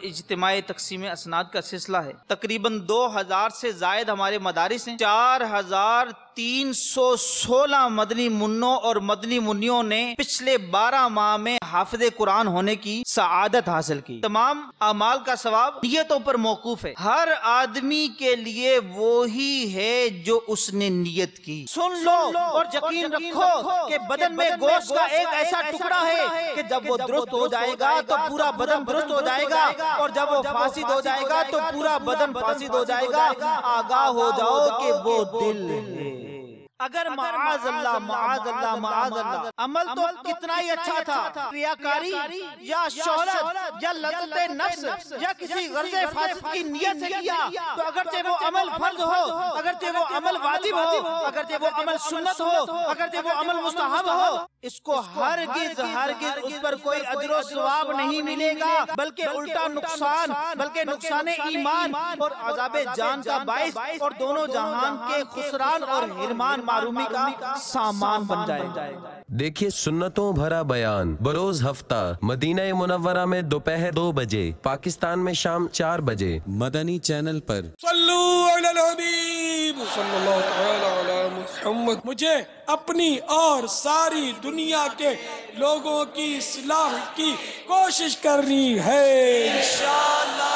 اجتماعی تقسیم اسناد کا سلسلہ ہے۔ تقریباً 2000 سے زائد ہمارے مدارس ہیں۔ 4316 مدنی منوں اور مدنی منیوں نے پچھلے 12 ماہ میں حافظ قرآن ہونے کی سعادت حاصل کی۔ تمام اعمال کا ثواب نیتوں پر موقوف ہے۔ ہر آدمی کے لیے وہی ہے جو اس نے نیت کی۔ سن لو اور یقین رکھو کہ بدن میں گوشت کا ایک ایسا ٹکڑا ہے کہ جب وہ درست ہو جائے گا تو پورا بدن درست ہو جائے گا، اور جب وہ فاسد ہو جائے گا تو پورا بدن فاسد ہو جائے گا۔ آگاہ ہو جاؤ کہ وہ دل ہے۔ اگر معاذ اللہ معاذ اللہ معاذ اللہ عمل تو کتنا ہی اچھا تھا، ریاکاری یا شہرت یا لذت نفس یا کسی غرض فاسد کی نیت سے کیا تو اگرچہ وہ عمل فرض ہو، اگرچہ وہ عمل واجب ہو، اگرچہ وہ عمل سنت ہو، اگرچہ وہ عمل مستحب ہو، اس کو ہرگز اس پر کوئی اجر و ثواب نہیں ملے گا، بلکہ الٹا نقصان، بلکہ نقصان ایمان اور عذاب جان کا باعث اور دونوں جہان کے خسران اور حرمان معرومی کا سامان بن جائے گا۔ دیکھیے سنتوں بھرا بیان بروز ہفتہ مدینہ منورہ میں دوپہر 2 بجے، پاکستان میں شام 4 بجے، مدنی چینل پر۔ صلو علی الحبیب صلی اللہ تعالی علی محمد۔ مجھے اپنی اور ساری دنیا کے لوگوں کی اصلاح کی کوشش کرنی ہے انشاءاللہ۔